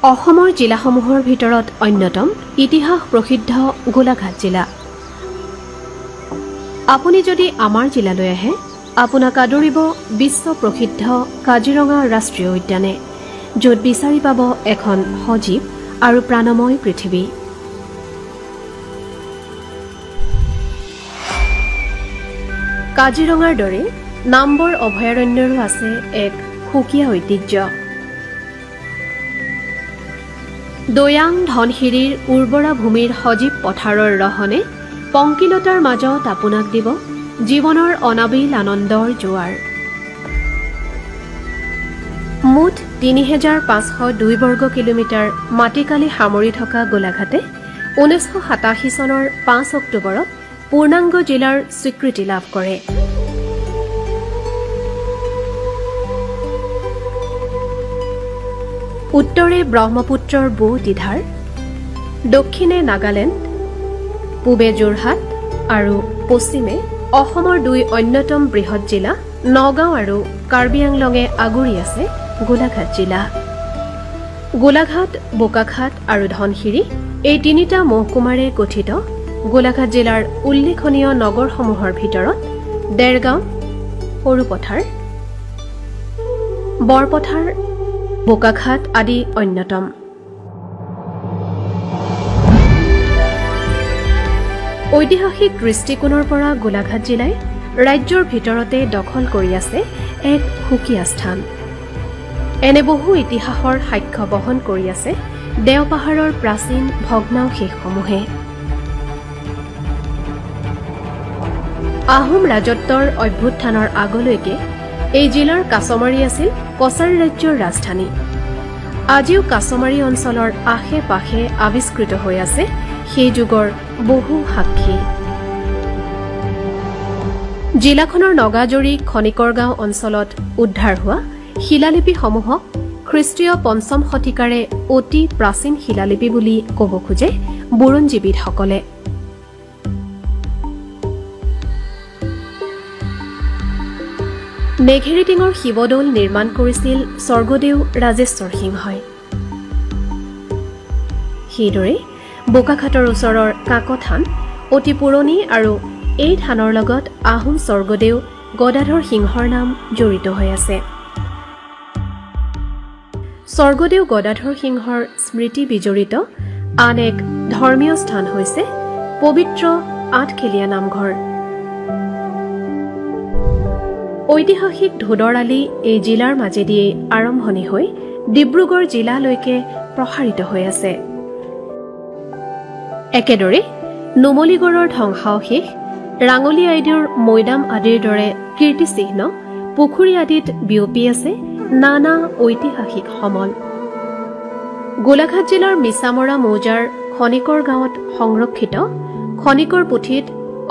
অসমৰ জিলাসমূহৰ ভিতৰত অন্যতম ইতিহাস প্ৰসিদ্ধ গোলাঘাট জিলা। আপুনি যদি আমাৰ জিলালৈ আহে আপোনাক আদৰিব বিশ্ব প্ৰসিদ্ধ কাজিৰঙা ৰাষ্ট্ৰীয় উদ্যানে, য'ত বিচাৰি পাব এখন সজীৱ আৰু প্ৰাণময় পৃথিৱী। কাজিৰঙাৰ দৰে নামবৰ অভয়াৰণ্যৰো আছে এক সুকীয়া ঐতিহ্য। দৈয়াং ধনশিৰিৰ উৰ্বৰা ভূমিৰ সজীৱ পথাৰৰ ৰহনে পংকিলতাৰ মাজত আপোনাক দিব জীৱনৰ অনাবিল আনন্দৰ জোৱাৰ। মুঠ ৩,৫০২ বৰ্গ কিলোমিটাৰ মাটিকালি সামৰি থকা গোলাঘাটে ১৯৮৭ চনৰ ৫ অক্টোবৰত পূৰ্ণাংগ জিলাৰ স্বীকৃতি লাভ কৰে। উত্তৰে ব্ৰহ্মপুত্ৰৰ বুদিধাৰ, দক্ষিণে নাগালেণ্ড, পূবে যোৰহাট আৰু পশ্চিমে অসমৰ দুই অন্যতম বৃহৎ জিলা নগাঁও আৰু কাৰ্বি আংলঙে আগুৰি আছে গোলাঘাট জিলা। গোলাঘাট, বোকাখাট আৰু ধনশিৰি এই তিনিটা মহকুমাৰে গঠিত গোলাঘাট জিলাৰ উল্লেখনীয় নগৰসমূহৰ ভিতৰত দেৰগাঁও, সৰুপথাৰ, বৰপথাৰ, বোকাখাট আদি অন্যতম। ঐতিহাসিক দৃষ্টিকোণৰ পৰা গোলাঘাট জিলাই ৰাজ্যৰ ভিতৰতে দখল কৰি আছে এক সুকীয়া স্থান। এনে বহু ইতিহাসৰ সাক্ষ্য বহন কৰি আছে দেওপাহাৰৰ প্ৰাচীন ভগ্নাৱশেষসমূহে। আহোম ৰাজত্বৰ অভ্যুত্থানৰ আগলৈকে এই জিলাৰ কাছমাৰী আছিল কছাৰী ৰাজ্যৰ ৰাজধানী। আজিও কাছমাৰী অঞ্চলৰ আশে পাশে আৱিষ্কৃত হৈ আছে সেই যুগৰ বহু সাক্ষী। জিলাখনৰ নগাজৰি খনিকৰ গাঁও অঞ্চলত উদ্ধাৰ হোৱা শিলালিপিসমূহক খ্ৰীষ্টীয় ৫ম শতিকাৰে অতি প্ৰাচীন শিলালিপি বুলি ক'ব খোজে বুৰঞ্জীবিদসকলে। মেঘেৰিটিঙৰ শিৱদৌল নিৰ্মাণ কৰিছিল স্বৰ্গদেউ ৰাজেশ্বৰ সিংহই। সেইদৰে বোকাখাটৰ ওচৰৰ কাকথান অতি পুৰণি আৰু এই থানৰ লগত আহোম স্বৰ্গদেউ গদাধৰ সিংহৰ নাম জড়িত হৈ আছে। স্বৰ্গদেউ গদাধৰ সিংহৰ স্মৃতি বিজড়িত আন এক ধৰ্মীয় স্থান হৈছে পবিত্ৰ আঠখেলীয়া নামঘৰ। ঐতিহাসিক ঢোদৰ আলি এই জিলাৰ মাজেদিয়ে আৰম্ভণি হৈ ডিব্ৰুগড় জিলালৈকে প্ৰসাৰিত হৈ আছে। একেদৰে নুমলীগড়ৰ ধ্বংসাৱশেষ, ৰাঙলী আইদেউৰ মৈদাম আদিৰ দৰে কীৰ্তিচিহ্ন পুখুৰী আদিত বিয়পি আছে নানা ঐতিহাসিক সমল। গোলাঘাট জিলাৰ মিছামৰা মৌজাৰ খনিকৰ গাঁৱত সংৰক্ষিত খনিকৰ পুথিত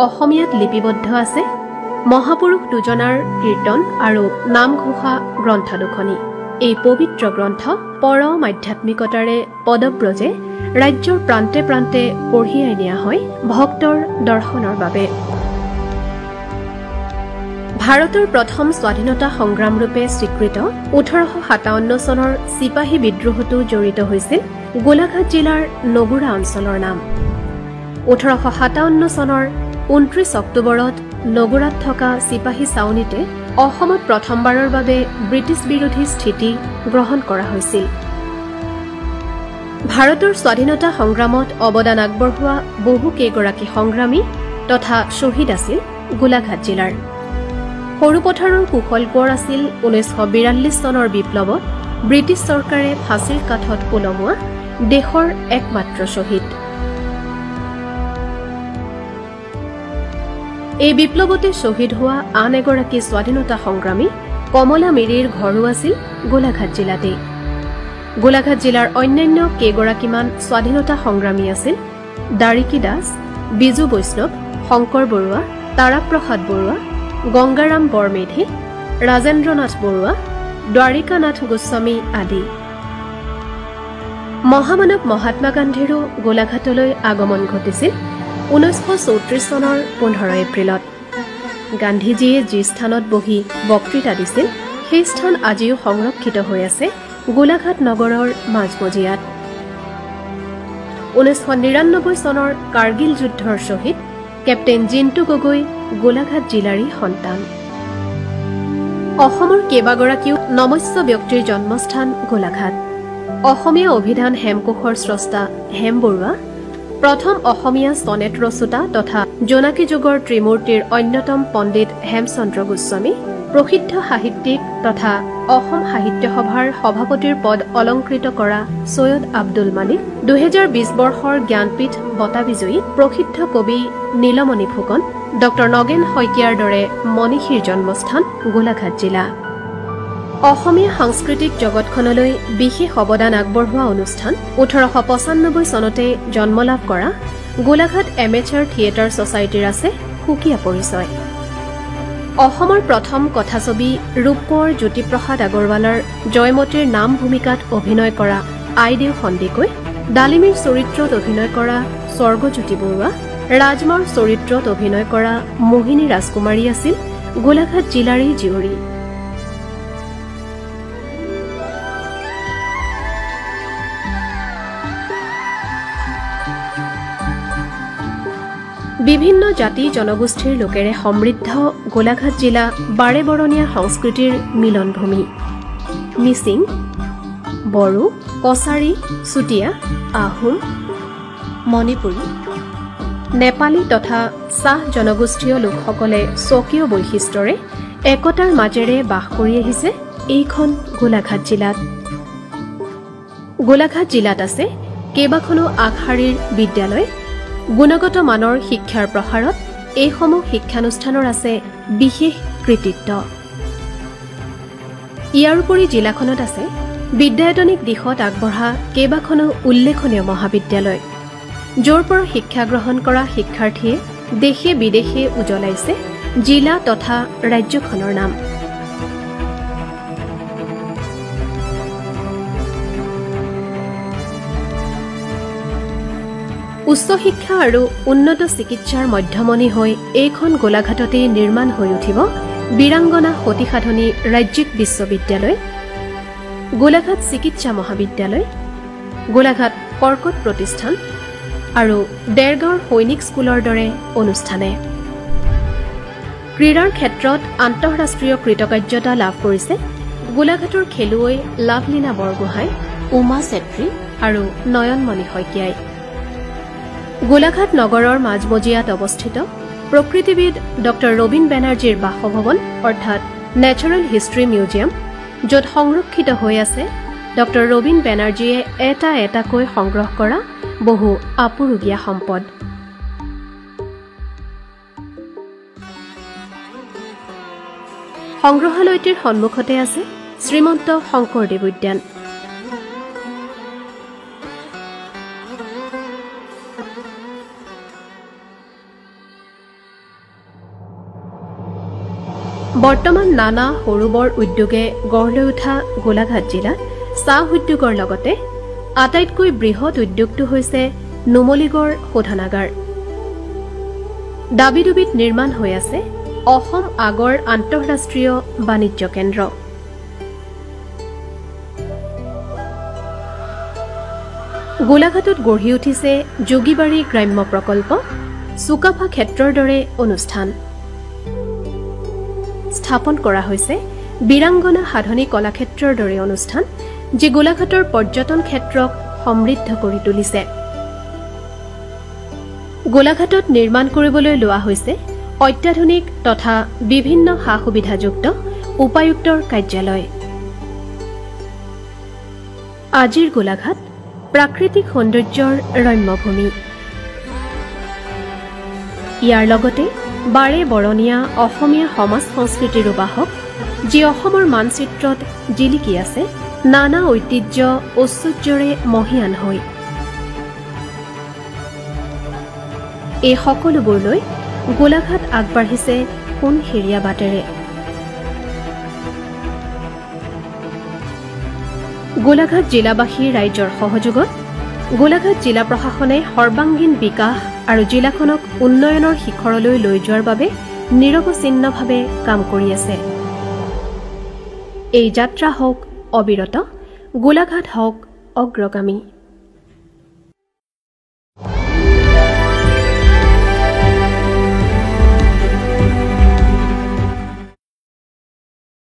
অসমীয়াত লিপিবদ্ধ আছে মহাপুৰুষ দুজনাৰ কীৰ্তন আৰু নামঘোষা গ্ৰন্থ দুখনি। এই পবিত্ৰ গ্ৰন্থ পৰম আধ্যাত্মিকতাৰে পদব্ৰজে ৰাজ্যৰ প্ৰান্তে প্ৰান্তে কঢ়িয়াই নিয়া হয় ভক্তৰ দৰ্শনৰ বাবে। ভাৰতৰ প্ৰথম স্বাধীনতা সংগ্ৰামৰূপে স্বীকৃত ১৮৫৭ চনৰ চিপাহী বিদ্ৰোহতো জড়িত হৈছিল গোলাঘাট জিলাৰ নগুৰা অঞ্চলৰ নাম। ১৮৫৭ চনৰ ২৯ অক্টোবৰত নগুৰাত থকা চিপাহী ছাউনীতে অসমত প্ৰথমবাৰৰ বাবে ব্ৰিটিছ বিৰোধী স্থিতি গ্ৰহণ কৰা হৈছিল। ভাৰতৰ স্বাধীনতা সংগ্ৰামত অৱদান আগবঢ়োৱা বহু কেইগৰাকী সংগ্ৰামী তথা শ্বহীদ আছিল গোলাঘাট জিলাৰ। সৰুপথাৰৰ কুশল কোঁৱৰ আছিল ১৯৪২ চনৰ বিপ্লৱত ব্ৰিটিছ চৰকাৰে ফাঁচীৰ কাঠত ওলমোৱা দেশৰ একমাত্ৰ শ্বহীদ। এই বিপ্লৱতে শ্বহীদ হোৱা আন এগৰাকী স্বাধীনতা সংগ্ৰামী কমলা মিৰিৰ ঘৰো আছিল গোলাঘাট জিলাতেই। গোলাঘাট জিলাৰ অন্যান্য কেইগৰাকীমান স্বাধীনতা সংগ্ৰামী আছিল দাৰিকী দাস, বিজু বৈষ্ণৱ, শংকৰ বৰুৱা, তাৰাপ্ৰসাদ বৰুৱা, গংগাৰাম বৰমেধি, ৰাজেন্দ্ৰনাথ বৰুৱা, দ্বাৰিকানাথ গোস্বামী আদি। মহামানৱ মহাত্মা গান্ধীৰো গোলাঘাটলৈ আগমন ঘটিছিল ১৯৩৪ চনৰ ১৫ এপ্ৰিলত। গান্ধীজীয়ে যি স্থানত বহি বক্তৃতা দিছিল সেই স্থান আজিও সংৰক্ষিত হৈ আছে গোলাঘাট নগৰৰ মাজমজিয়াত 1999 চনৰ কাৰ্গিল যুদ্ধৰ শ্বহীদ কেপ্টেইন জিন্তু গগৈ গোলাঘাট জিলাৰ সন্তান। অসমৰ কেইবাগৰাকীও নমস্য ব্যক্তিৰ জন্মস্থান গোলাঘাট। অসমীয়া অভিধান হেমকোষৰ স্ৰষ্টা হেম বৰুৱা, প্ৰথম অসমীয়া সনেট ৰচোতা তথা জোনাকী যুগৰ ত্ৰিমূৰ্তিৰ অন্যতম পণ্ডিত হেমচন্দ্ৰ গোস্বামী, প্ৰসিদ্ধ সাহিত্যিক তথা অসম সাহিত্য সভাৰ সভাপতিৰ পদ অলংকৃত কৰা সৈয়দ আব্দুল মালিক, 2020 বৰ্ষৰ জ্ঞানপীঠ বঁটা বিজয়ী প্ৰসিদ্ধ কবি নীলমণি ফুকন, ডক্টৰ নগেন শইকীয়াৰ দৰে মনীষীৰ জন্মস্থান গোলাঘাট জিলা। অসমীয়া সাংস্কৃতিক জগতখনলৈ বিশেষ অৱদান আগবঢ়োৱা অনুষ্ঠান 1895 চনতে জন্মলাভ কৰা গোলাঘাট এমেচাৰ থিয়েটাৰ ছচাইটিৰ আছে সুকীয়া পৰিচয়। অসমৰ প্ৰথম কথাছবি ৰূপকোঁৱৰ জ্যোতিপ্ৰসাদ আগৰৱালৰ জয়মতীৰ নাম ভূমিকাত অভিনয় কৰা আইদেউ সন্দিকৈ, ডালিমীৰ চৰিত্ৰত অভিনয় কৰা স্বৰ্গজ্যোতি বৰুৱা, ৰাজমাৰ চৰিত্ৰত অভিনয় কৰা মোহিনী ৰাজকুমাৰী আছিল গোলাঘাট জিলাৰেই জীয়ৰী। বিভিন্ন জাতি জনগোষ্ঠীৰ লোকেৰে সমৃদ্ধ গোলাঘাট জিলা বাৰেবৰণীয়া সংস্কৃতিৰ মিলনভূমি। মিচিং, বড়ো, কছাৰী, চুতীয়া, আহোম, মণিপুৰী, নেপালী তথা চাহ জনগোষ্ঠীয় লোকসকলে স্বকীয় বৈশিষ্ট্যৰে একতাৰ মাজেৰে বাস কৰি আহিছে এইখন গোলাঘাট জিলাত। গোলাঘাট জিলাত আছে কেইবাখনো আগশাৰীৰ বিদ্যালয়। গুণগত মানৰ শিক্ষাৰ প্ৰসাৰত এইসমূহ শিক্ষানুষ্ঠানৰ আছে বিশেষ কৃতিত্ব। ইয়াৰ উপৰি জিলাখনত আছে বিদ্যায়তনিক দিশত আগবঢ়া কেইবাখনো উল্লেখনীয় মহাবিদ্যালয়, য'ৰ পৰা শিক্ষা গ্ৰহণ কৰা শিক্ষাৰ্থীয়ে দেশে বিদেশে উজ্বলাইছে জিলা তথা ৰাজ্যখনৰ নাম। উচ্চ শিক্ষা আৰু উন্নত চিকিৎসাৰ মধ্যমণি হৈ এইখন গোলাঘাটতেই নিৰ্মাণ হৈ উঠিব বীৰাংগনা সতীসাধনী ৰাজ্যিক বিশ্ববিদ্যালয়, গোলাঘাট চিকিৎসা মহাবিদ্যালয়, গোলাঘাট কৰ্কট প্ৰতিষ্ঠান আৰু দেৰগাঁৱৰ সৈনিক স্কুলৰ দৰে অনুষ্ঠানে। ক্ৰীড়াৰ ক্ষেত্ৰত আন্তঃৰাষ্ট্ৰীয় কৃতকাৰ্যতা লাভ কৰিছে গোলাঘাটৰ খেলুৱৈ লাভলীনা বৰগোহাঁই, উমা চেত্ৰী আৰু নয়নমণি শইকীয়াই। গোলাঘাট নগৰৰ মাজমজিয়াত অৱস্থিত প্ৰকৃতিবিদ ডক্টৰ ৰবীন বেনাৰ্জীৰ বাসভৱন অৰ্থাৎ নেচাৰেল হিষ্ট্ৰী মিউজিয়াম, য'ত সংৰক্ষিত হৈ আছে ডক্টৰ ৰবীন বেনাৰ্জীয়ে এটা এটাকৈ সংগ্ৰহ কৰা বহু আপুৰুগীয়া সম্পদ। সংগ্ৰহালয়টিৰ সন্মুখতে আছে শ্ৰীমন্ত শংকৰদেৱ উদ্যান। বৰ্তমান নানা সৰু বৰ উদ্যোগে গঢ় লৈ উঠা গোলাঘাট জিলাত চাহ উদ্যোগৰ লগতে আটাইতকৈ বৃহৎ উদ্যোগটো হৈছে নুমলীগড় শোধনাগাৰ। দাবিডুবিত নিৰ্মাণ হৈ আছে অসম আগৰ আন্তঃৰাষ্ট্ৰীয় বাণিজ্য কেন্দ্ৰ। গোলাঘাটত গঢ়ি উঠিছে যোগীবাৰী গ্ৰাম্য প্ৰকল্প, চুকাফা ক্ষেত্ৰৰ দৰে অনুষ্ঠান। স্থাপন কৰা হৈছে বীৰাংগনা সাধনী কলাক্ষেত্ৰৰ দৰে অনুষ্ঠান, যি গোলাঘাটৰ পৰ্যটন ক্ষেত্ৰক সমৃদ্ধ কৰি তুলিছে। গোলাঘাটত নিৰ্মাণ কৰিবলৈ লোৱা হৈছে অত্যাধুনিক তথা বিভিন্ন সা সুবিধাযুক্ত উপায়ুক্তৰ কাৰ্যালয়। আজিৰ গোলাঘাট প্ৰাকৃতিক সৌন্দৰ্যৰ ৰম্যভূমি। ইয়াৰ লগতে বাৰে বৰণীয়া অসমীয়া সমাজ সংস্কৃতিৰ বাহক, যি অসমৰ মানচিত্ৰত জিলিকি আছে নানা ঐতিহ্য ঐশ্বৰ্যৰে মহীয়ান হৈ। এই সকলোবোৰলৈ গোলাঘাট আগবাঢ়িছে সোণসেৰীয়া বাটেৰে। গোলাঘাট জিলাবাসী ৰাইজৰ সহযোগত গোলাঘাট জিলা প্ৰশাসনে সৰ্বাংগীন বিকাশ আৰু জিলাখনক উন্নয়নৰ শিখৰলৈ লৈ যোৱাৰ বাবে নিৰৱচ্ছিন্নভাৱে কাম কৰি আছে। এই যাত্ৰা হওক অবিৰত গোলাঘাট হওক অগ্ৰগামী।